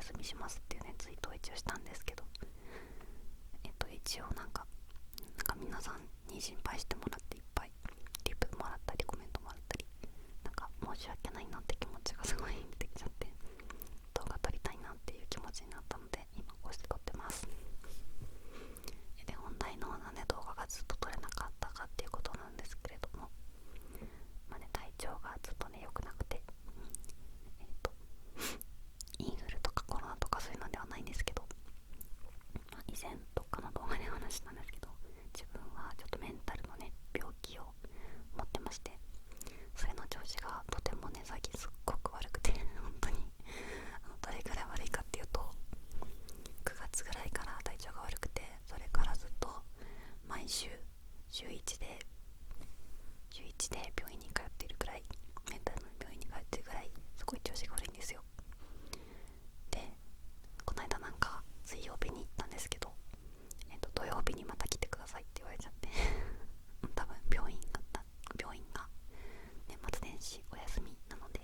休みしますっていうねツイートを一応したんですけど、一応なんか皆さんに心配してもらっていっぱいリプもらったりコメントもらったり、なんか申し訳ないなって気持ちがすごい出てきちゃって、動画撮りたいなっていう気持ちになったので今こうして撮ってます。で本題のなんで動画がずっと撮れなかったかっていうことなんですけれども、体調がずっとね良くなくて、インフルとかコロナとかそういうのではないんですけど、以前どっかの動画で話したんですけど、自分はちょっとメンタルのね病気を持ってまして、それの調子がとてもね最近すっごく悪くて本当にどれぐらい悪いかっていうと、9月ぐらいから体調が悪くて、それからずっと毎週週1で病院に通っているくらい、メンタルの病院に通っているくらいすごい調子が悪いんですよ。でこの間なんか水曜日に行ったんですけど、土曜日にまた来てくださいって言われちゃって多分病院が年末年始お休みなので、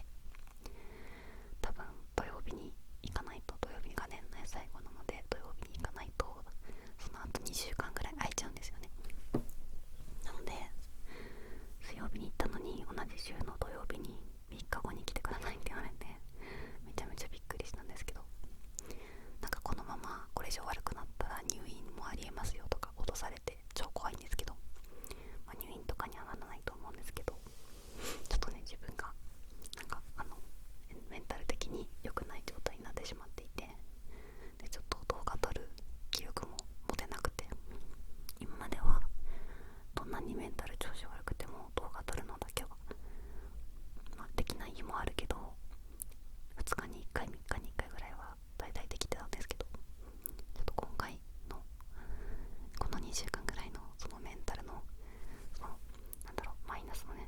多分土曜日に行かないと、土曜日が年内最後なので土曜日に行かないとその後2週間ぐらい空いちゃうんですよね。なので水曜日に行ったのに同じ週の土曜日に3日後に来てくださいって言われて、めちゃめちゃびっくりしたんですけど、なんかこのままこれ以上悪くなったら入院もありえますよとか脅されて超怖いんですけど、入院とかにはならないと思うんですけど、ちょっとね自分がなんかメンタル的に良くない状態になってしまっていて、でちょっと動画撮る気力も持てなくて、今まではどんなにメンタル調子悪くても動画撮るのだけは、できない日もあるけど2日に1回3日に1回ぐらいは大体できてたんですけど、ちょっと今回のこの2週間ぐらいのそのメンタルのそのマイナスのね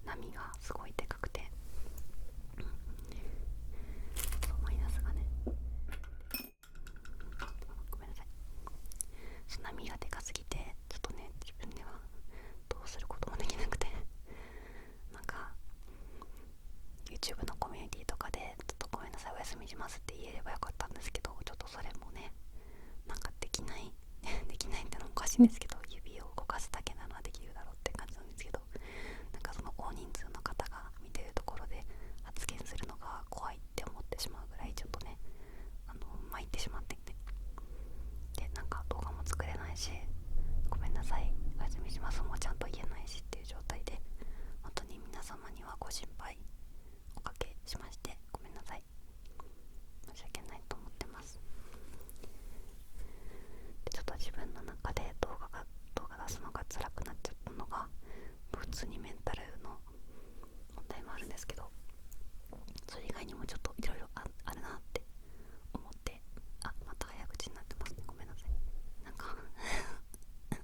波がすごいでかくて、そうマイナスがね、ごめんなさい、その波がでかすぎてちょっとね自分ではどうすることもできなくて、なんか YouTube のコミュニティとかでちょっとごめんなさいお休みしますって言えればよかったんですけど、ちょっとそれもねなんかできないできないってのもおかしいんですけど、指を動かすだけならできるだろうって感じなんですけど、なんかその大人数の方が見てるところで発言するのが怖いって思ってしまうぐらいちょっとね巻いてしまっていて、でなんか動画も作れないし、ごめんなさいお休みしますもちゃんと言えないしっていう状態で、本当に皆様にはご心配おかけしましてごめんなさい、申し訳ないと思ってます。でちょっと自分の中で動画出すのが辛くなっちゃったのが、普通にメンタルの問題もあるんですけど、それ以外にもちょっといろいろあるなって思って、また早口になってますね、ごめんなさい。なんか笑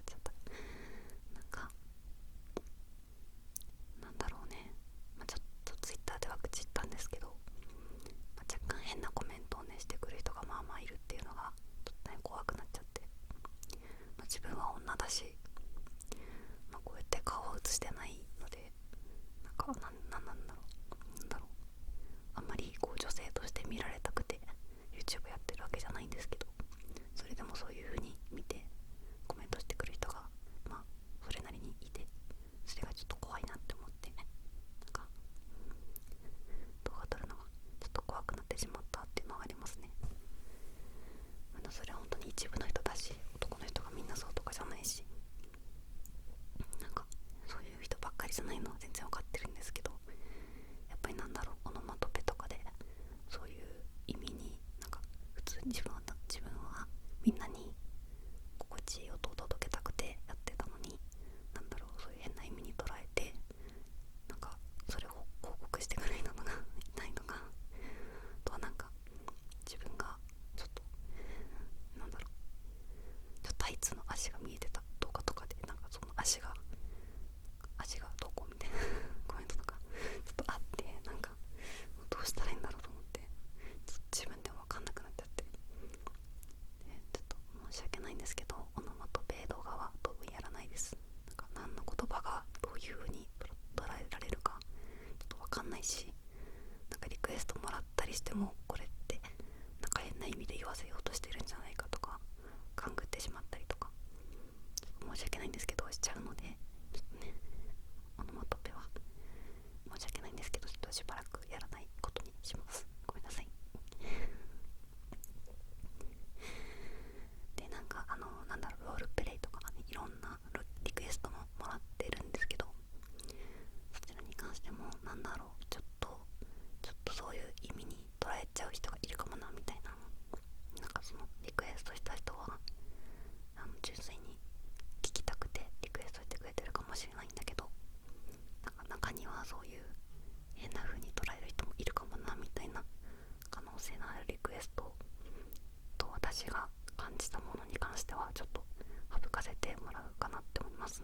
っちゃった。なんかなんだろうね、ちょっとツイッターでは口言ったんですけど、若干変なコメントをねしてくる人がまあまあいるっていうのがちょっとね怖くなっちゃって、自分は女だし、こうやって顔を映してないので、なんだろう、あんまりこう女性として見られたくて YouTube やってるわけじゃないんですけど、それでもそういう風に見てコメントしてくる人がそれなりにいて、それがちょっと怖いなって思ってね、なんか動画撮るのがちょっと怖くなってしまったっていうのがありますね。それは本当に一部の人だし、男の人がみんなそうとかじゃないし、なんかそういう人ばっかりじゃないのは全然わかってるんですけど、やっぱりオノマトペとかでそういう意味になんか普通に自分はみんなに心地いい音を届けたくてやってたのに、そういう変な意味に捉えて、なんかそれを広告してくれるのがいないのか、あとはなんか自分がちょっとタイツの足が見えてた動画とかで、なんかその足がどこみたいなコメントとかちょっとあって、なんかどうしたらいいんだろうと思って、ちょっと自分でも分かんなくなっちゃって、な意味で言わせようとしてるんじゃないかとか勘ぐってしまったりとか、申し訳ないんですけどしちゃうので、ちょっとねオノマトペは申し訳ないんですけどちょっとしばらくやらないことにします。ごめんなさい。でなんかなんだろう、ロールプレイとかね、いろんなリクエストももらってるんですけど、そちらに関してもなんだろう、ちょっとそういう意味に捉えちゃう人がいるかもなみたいな。なんかそのリクエストした人は純粋に聞きたくてリクエストしてくれてるかもしれないんだけど、なんか中にはそういう変な風に捉える人もいるかもなみたいな可能性のあるリクエストと私が感じたものに関してはちょっと省かせてもらうかなって思います。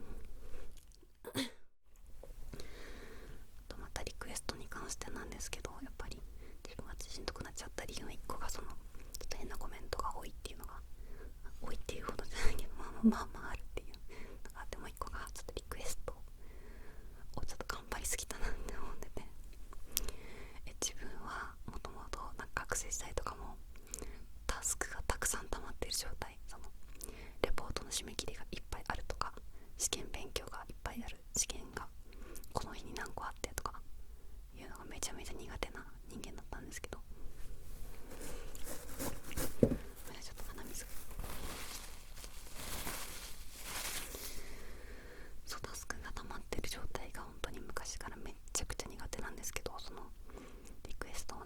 とまたリクエストに関してなんですけど、やっぱり自分がしんどくなっちゃった理由の1個がちょっと変なコメントが多いっていうのが、多いっていうほどじゃないけど、まああるっていうのがあって、もう1個がちょっとリクエストをちょっと頑張りすぎたなって思ってて、自分はもともと学生時代とかもタスクがたくさん溜まってる状態、そのレポートの締め切りがいっぱいあるとか、試験勉強がいっぱいある、試験がこの日に何個あってとかいうのがめちゃめちゃ苦手な人間だったんですけど、ちょっと鼻水が、そうタスクが溜まってる状態が本当に昔からめっちゃくちゃ苦手なんですけど、そのリクエストを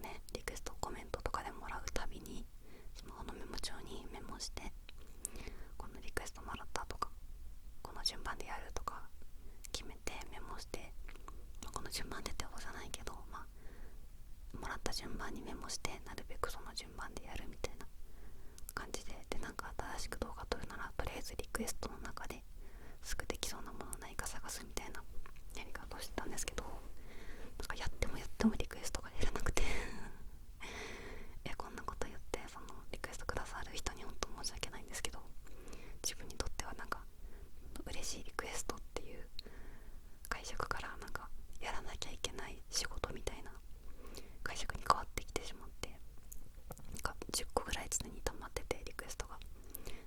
コメントとかでもらうたびにスマホのメモ帳にメモして、このリクエストもらったとかこの順番でやるとか決めてメモして、この順番でってことじゃないけど、もらった順番にメモしてなるべくその順番でやるみたいな感じで、なんか新しく動画撮るならとりあえずリクエストの中ですぐできそうなものないか探すみたいなやり方をしてたんですけど、なんかやってもリクエストが減らなくてこんなこと言ってそのリクエストくださる人に本当申し訳ないんですけど、自分にとってはなんか嬉しいリクエストっていう解釈からなんかやらなきゃいけない仕事みたいな解釈に変わってきてしまって、なんか10個ぐらい常に溜まっててリクエストが、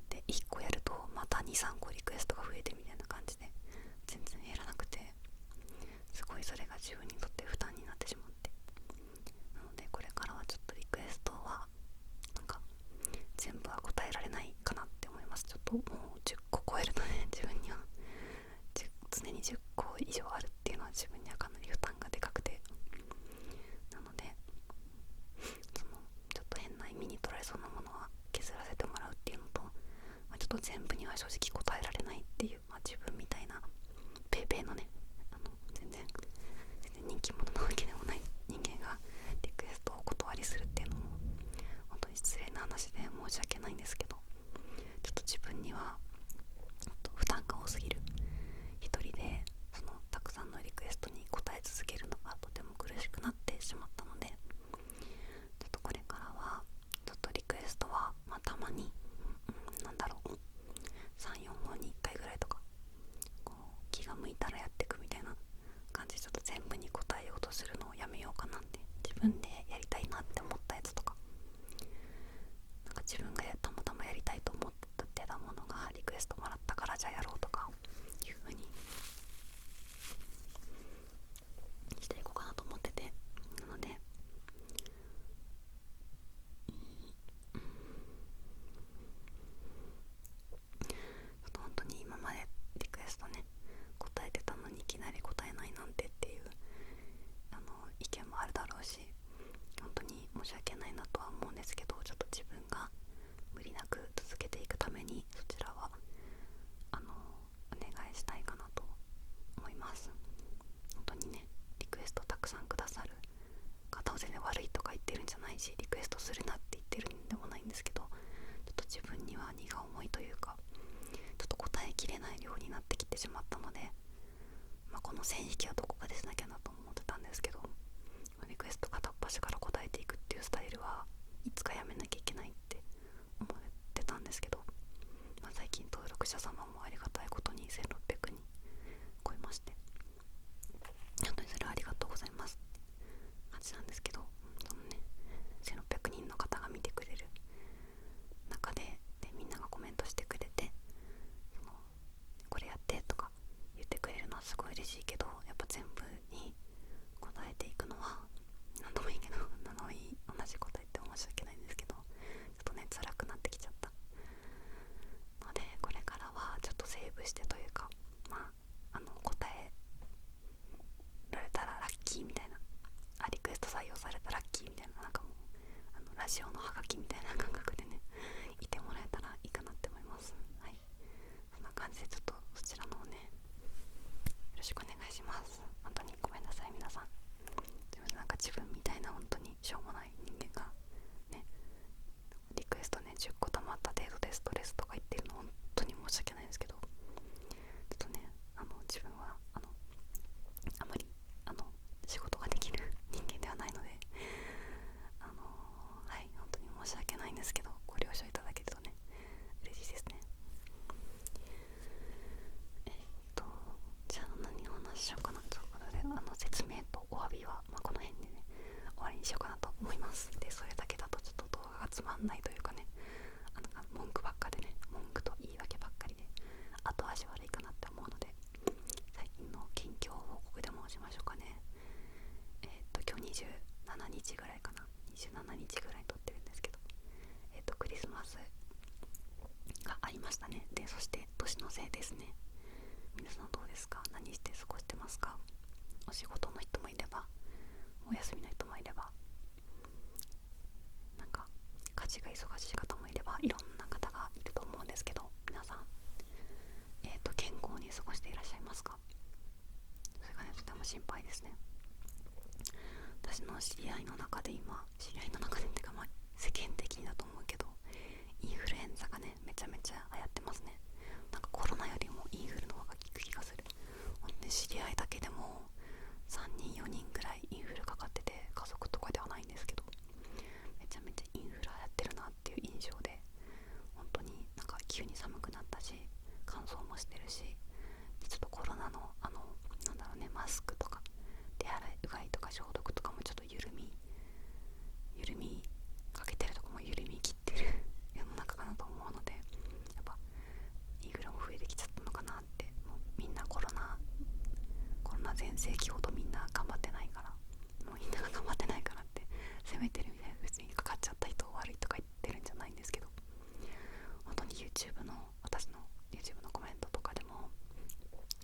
で1個やるとまた 2,3 個リクエストが増えてみたいな感じで全然減らなくて、すごいそれが自分にとって負担になってしまって、なのでこれからはちょっとリクエストはなんか全部は答えられないかなって思います。ちょっともう10個超えるとね、自分には常に10個以上あるっていうのは自分にはかなり負担がでかくて、なのでそのちょっと変な意味に捉えそうなものは削らせてもらうっていうのと、ちょっと全部には正直答えられないっていう、自分みたいなペーペーのね、全然人気者なわけでもない人間がリクエストをお断りするっていうのも本当に失礼な話で申し訳ないんですけど、ちょっと自分には負担が多すぎる。一人でそのたくさんのリクエストに答え続けるのがとても苦しくなってしまったので、ちょっとこれからはちょっとリクエストはたまに、なんだろう、3,4 本に1回ぐらいとかこう気が向いたらやっていくみたいな感じで、ちょっと全部に答えようとするのをやめようかなって、自分でやりたいなって思ったやつとか、なんか自分がたまたまやりたいと思ってたものがリクエストもらったからじゃあやろうとかいう風にしていこうかなと思ってて、なので本当に今までリクエストね答えてたのにいきなり答えないなんてっていう意見もあるだろうし、本当に申し訳ないなとは思うんですけど、ちょっと自分が無理なく続けていくためにそちらはお願いしたいかなと思います。本当にね、リクエストたくさんくださる方を全然悪いとか言ってるんじゃないし、リクエストするなって言ってるんでもないんですけど、ちょっと自分には荷が重いというか、ちょっと答えきれない量になってきてしまったので、この線引きはどこかでしなきゃなと思ってたんですけど、リクエスト片っ端から答えていくっていうスタイルはいつかやめなきゃいけないって思ってたんですけど、最近登録者様もありがたいことに1,600人超えまして、本当にそれはありがとうございますって感じなんですけど、そのね、1,600人の方が見てくれるジオのハガキみたいな感覚でねいてもらえたらいいかなって思います。はい、そんな感じでちょっとそちらの方ねよろしくお願いします。本当にごめんなさい皆さん。でもなんか自分みたいな本当にしょうもない人間がねリクエストね10個溜まった程度でストレスとか言ってるの本当に申し訳ないんですけど、ちょっとね自分はあまり仕事ができる人間ではないのではい本当に申し訳ないんですけどご了承いただけるとね嬉しいですね。じゃあ何をお話ししようかなということで説明とお詫びは、この辺でね終わりにしようかなと思います。でそれだけだとちょっと動画がつまんないというかね文句ばっかでね文句と言い訳ばっかりで後味悪いかなって思うので最近の近況報告でもしましょうかね。今日27日ぐらいかな、27日ぐらいに撮ってるんですけど、クリスマスがありましたね。でそして年のせいですね。皆さんどうですか？何して過ごしてますか？お仕事の人もいればお休みの人もいればなんか家事が忙しい方もいればいろんな方がいると思うんですけど、皆さん、健康に過ごしていらっしゃいますか？それがねとても心配ですね。私の知り合いの中でっていうか世間的にだと思うけどインフルエンザがねめちゃめちゃ流行ってますね。なんかコロナよりもインフルの方が効く気がする。ほんで知り合いだけでも3人4人ぐらいインフルかかってて、家族とかではないんですけどめちゃめちゃインフル流行ってるなっていう印象で、本当になんか急に寒くなったし乾燥もしてるし、ちょっとコロナのなんだろうね、マスクとか手洗いうがいとか消毒とかもちょっと緩みかけてるとこも緩み切ってる世の中かなと思うので、やっぱインフルも増えてきちゃったのかなって。もうみんなコロナ全盛期ほどみんな頑張ってないから、もうみんなが頑張ってないからって責めてるみたいな、別にかかっちゃった人悪いとか言ってるんじゃないんですけど、本当に私の YouTube のコメントとかでも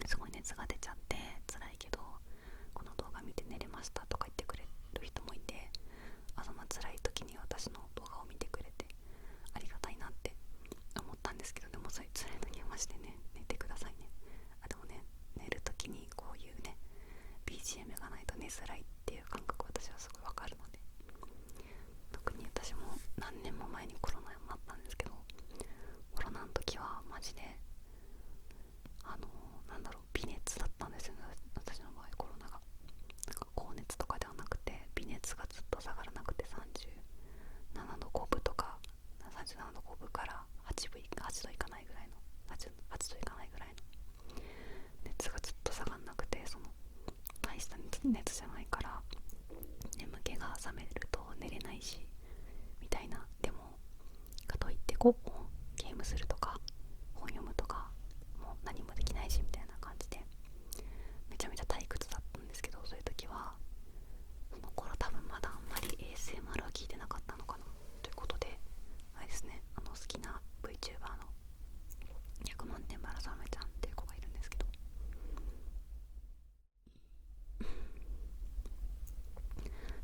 すごい熱が出ちゃって辛いけどこの動画見て寝れましたとか言ってくれる人もいて、そんな辛い時に私の動画を見てくれてありがたいなって思ったんですけど、でもそういう辛い時はマジでね寝てくださいね。でもね寝る時にこういうね BGM がないと寝づらいっていう感覚私はすごいわかるので、特に私も何年も前にコロナになったんですけど、コロナの時はマジでなんだろう、微熱だったんですよね。私の場合コロナがなんか高熱とかではなくて微熱がずっと下がらなくて37度5分とか37度5分から8度いかないぐらいの8度いかないぐらいの熱がずっと下がらなくて、その大した熱じゃないから眠気が覚めると寝れないしみたいな。でもかといってゲームするとか本読むとかもう何もできないしみたいな感じでめちゃめちゃ退屈だったんですけど、そういう時はその頃多分まだあんまり ASMR は聞いてなかったのかなということで、あれですね、好きな VTuber の100万点バラサメちゃんっていう子がいるんですけど、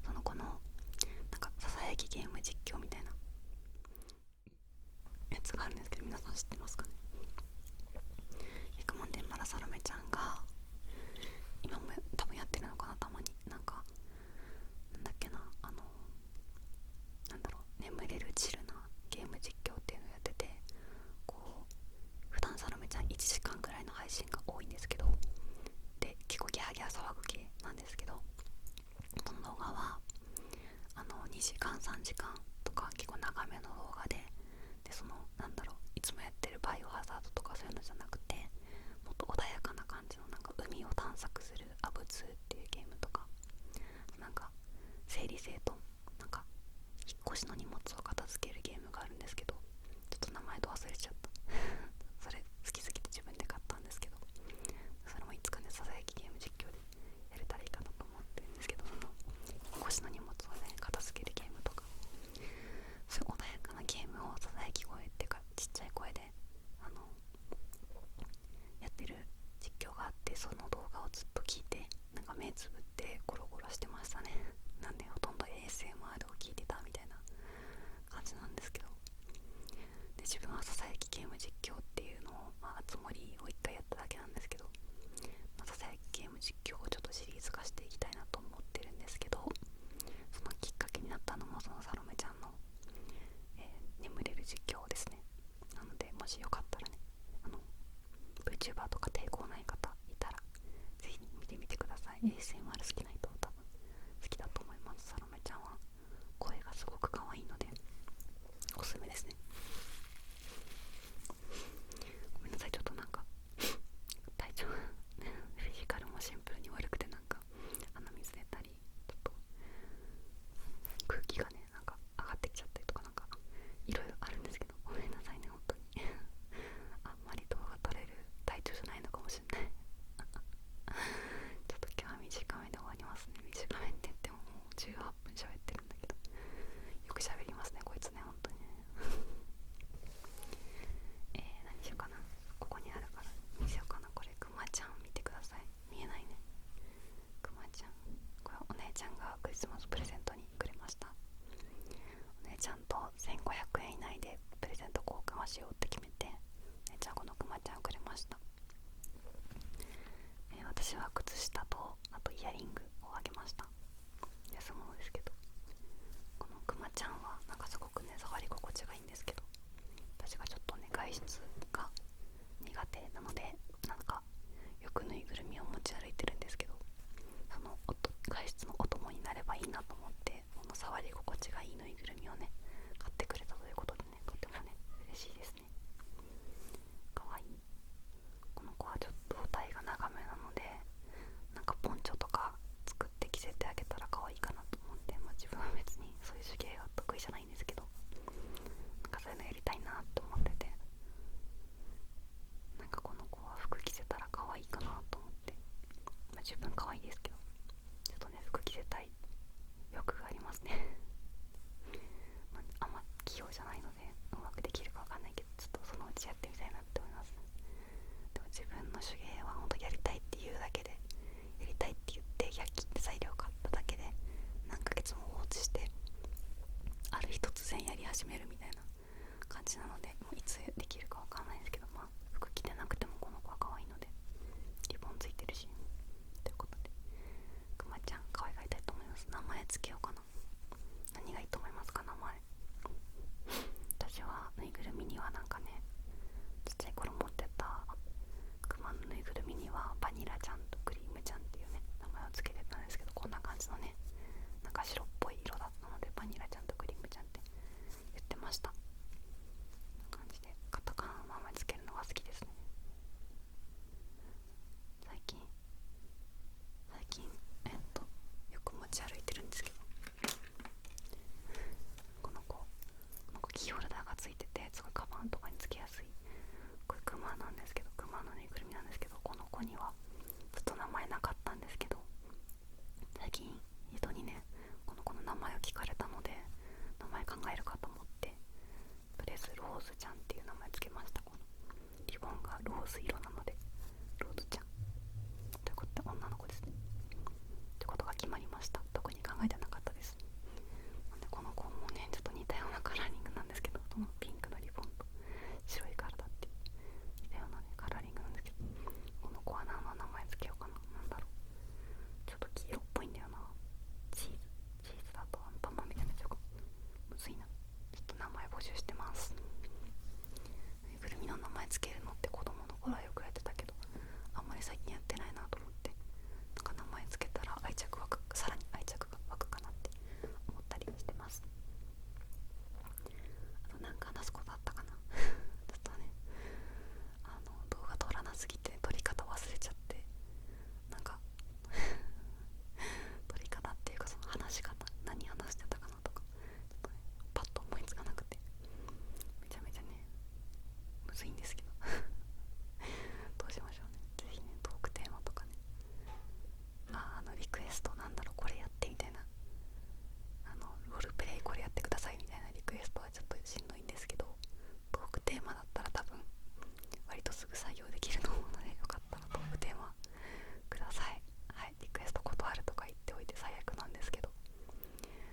その子のなんかささやきゲーム実況みたいなやつがあるんですけど、皆さん知ってますかね。100万点バラサロメちゃんが今も多分やってるのかな、たまになんかなんだっけな、なんだろう、眠れるチルなゲーム実況っていうのをやってて、こう普段サロメちゃん1時間ぐらいの配信が多いんですけど、で結構ギャーギャー騒ぐ系なんですけど、この動画は2時間3時間とか結構長めの動画で、そのなんだろう、いつもやってるバイオハザードとかそういうのじゃなくてもっと穏やかな感じのなんか海を探索するアブ2っていうゲームとか、なんか整理整頓、なんか引っ越しの荷物を片付けるゲームがあるんですけど、ちょっと名前と忘れちゃったそれ好きすぎて自分で買ったんですけど、それもいつかねささやきゲーム実況でやれたらいいかなと思ってるんですけど、その引っ越しの荷物をね片付けるゲームとか、そういう穏やかなゲームをささやき声っていうかちっちゃい声でやってる実況があって、その動画をずっと聞いてなんか目つぶってゴロゴロしてましたね。なんでほとんど ASMR 始めるみたいな感じなので、もういつできるかわかんないですけど、まあ服着てなくてもこの子は可愛いのでリボンついてるし、ということでくまちゃん可愛がりたいと思います。名前つけようかな。何がいいと思いますか、名前。私はぬいぐるみにはなんかね、ちっちゃい頃持ってたクマのぬいぐるみにはバニラちゃんとクリームちゃんっていうね名前をつけてたんですけど、こんな感じのね、なんか白っぽい色だったのでバニラちゃんとクリームちゃんって言ってました。こんな感じでカタカナの名前つけるのが好きですね。最近よく持ち歩いてるんですけど、この子キーホルダーがついててすごいカバンとかにつけやすい、これクマなんですけど、クマのぬいぐるみなんですけど、この子にはずっと名前なかったんですけど、最近人にねこの子の名前を聞かれたので名前考えるかと思って、とりあえずローズちゃんっていう名前つけました。このリボンがローズ色なのでローズちゃんということで女の子ですねってことが決まりました。特に考えてなかったです。でこの子もねちょっと似たようなカラーリングなんですけど、そのピンクのリボンと白い体って似たようなねカラーリングなんですけど、この子は何の名前つけようかな。なんだろう、ちょっと黄色っぽいんだよな。チーズだとアンパンマンみたいになっちゃうかむずいな。ちょっと名前募集してます。ぬいぐるみの名前つけるのって子供の頃はよくやってたけど、あんまり最近やってないなと思って、なんか名前つけたらさらに愛着が湧くかなって思ったりしてます。あとなんか話すことあったかなちょっとね動画撮らなすぎて撮り方忘れちゃって、なんか撮り方っていうかその話し方、何話してたかなとかちょっとねパッと思いつかなくて、めちゃめちゃねむずいんですけどどうしましょうね。ぜひねトークテーマとかね、リクエストなんだろう、これやってみたいな、ロールプレイこれやってくださいみたいなリクエストはちょっとしんどいんですけど、トークテーマだったら多分割とすぐ採用できると思うので、よかったらトークテーマください。はい、リクエスト断るとか言っておいて最悪なんですけど、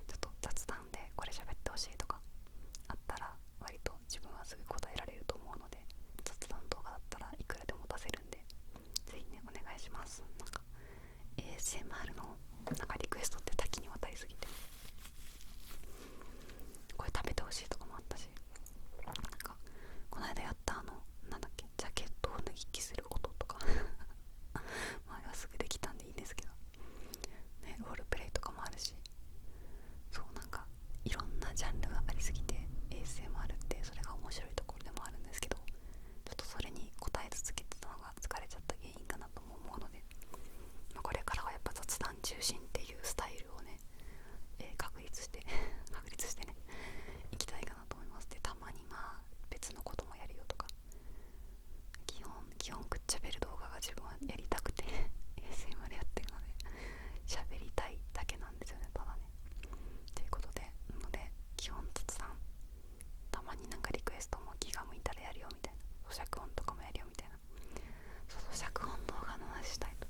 ちょっと雑談でこれ喋ってほしいとかあったら割と自分はすぐ答えられると思うので、雑談動画だったらいくらでも出せるんでぜひねお願いします。なんか ASMR のなんかリクエストって多岐にわたりすぎて、これ食べてほしいとかもあったし、なんかこの間やったなんだっけ、ジャケットを脱ぎ着することとかまああれはすぐできたんでいいんですけどね、ロールプレイとかもあるし、そうなんかいろんなジャンルがありすぎて ASMR ってそれが面白いところでもあるんですけど、ちょっとそれに答え続けてたのが疲れちゃった原因かなとも思うので、これからはやっぱ雑談中心っていうスタイルをね、確立してねいきたいかなと思います。でたまにまあ別のこともやるよとか、基本くっちゃべる動画が自分はやりたくてASMR やってるので喋りたいだけなんですよね、ただね。ということで、なので基本雑談、たまになんかリクエストも気が向いたらやるよみたいな、咀嚼音とかもやるよみたいな、咀嚼音動画の話したいと、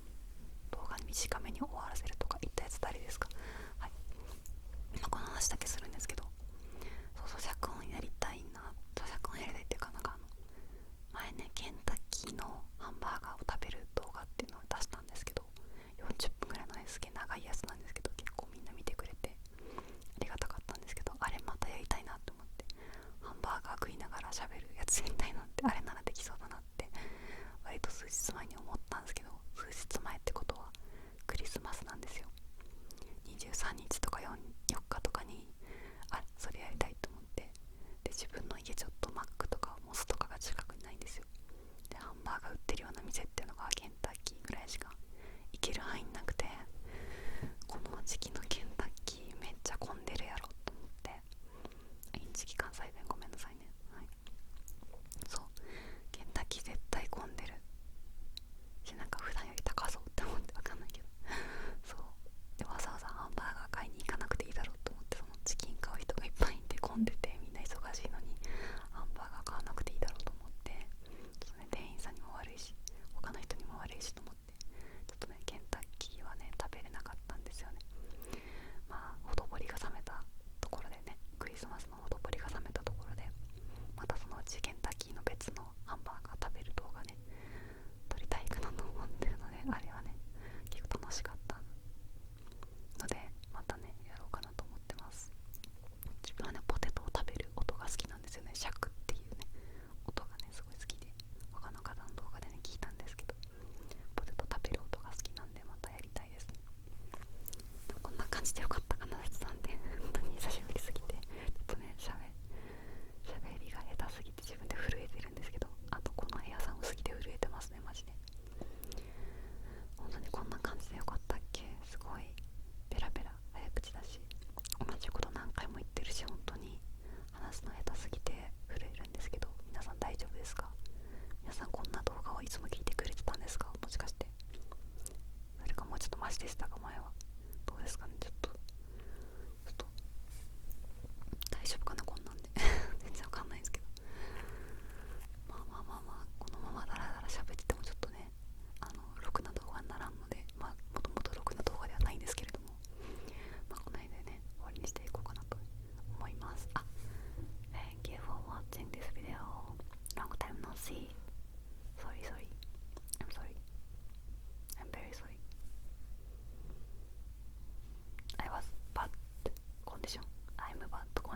動画に短めに終わらせるとか言ったやつ誰ですか。はい、今この話だけするんですけど、咀嚼音やりたいな、咀嚼音やりたいっていうか、なんか前ねケンタッキーのハンバーガーを食べる動画っていうのを出したんですけど、40分ぐらいのねすげえ長いやつなんですけど、結構みんな見てくれてありがたかったんですけど、あれまたやりたいなと思って、ハンバーガー食いながら喋るやつやりたいなって、あれならできそうだなって割と数日前に思ったんですけど、数日前ってことはクリスマスなんですよ。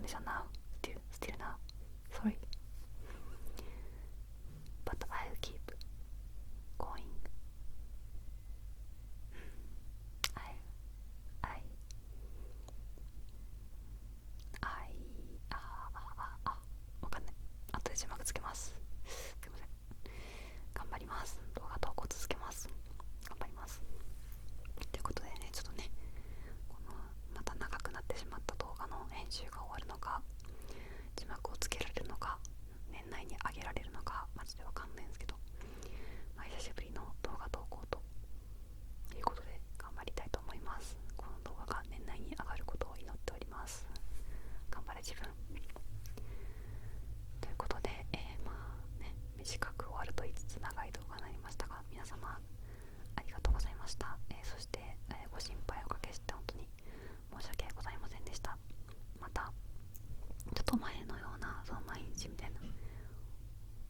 condition now. Still now. Sorry. But I'll keep going.わかんない。後で字幕つけます。すいません。頑張ります。動画投稿続けます。頑張ります。ということでね、ちょっとね、このまた長くなってしまった動画の編集が終わるのか、字幕をつけられるのか、年内に上げられるのかマジでわかんないんですけど、久しぶりの動画投稿ということで頑張りたいと思います。この動画が年内に上がることを祈っております。頑張れ自分。ということで、短く終わると言いつつ長い動画になりましたが、皆様ありがとうございました。そして、ご心配おかけして本当に申し訳ございませんでした。またちょっと前のようなその毎日みたいな、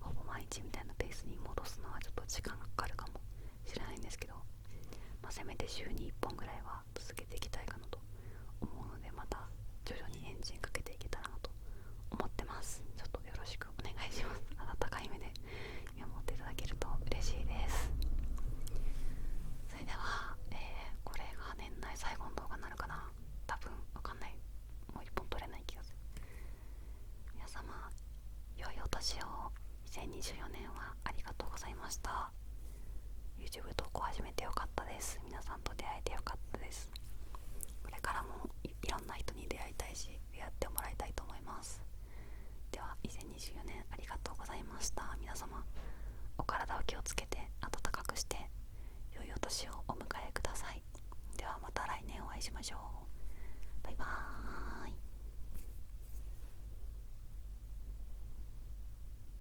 ほぼ毎日みたいなペースに戻すのはちょっと時間がかかるかもしれないんですけど、せめて週に1本ぐらいは続けていきたいかなと思うので、また徐々にエンジンかけていけたらなと思ってます。ちょっとよろしくお願いします。温かい目で見守っていただけると嬉しいです。それでは、これが年内最後の動画になるかな。多分わかんない。もう1本撮れない気がする。皆様良いお年を。2024年はありがとうございました。 YouTube 投稿始めてよかったです。皆さんと出会えてよかったです。これからもいろんな人に出会いたいし出会ってもらいたいと思います。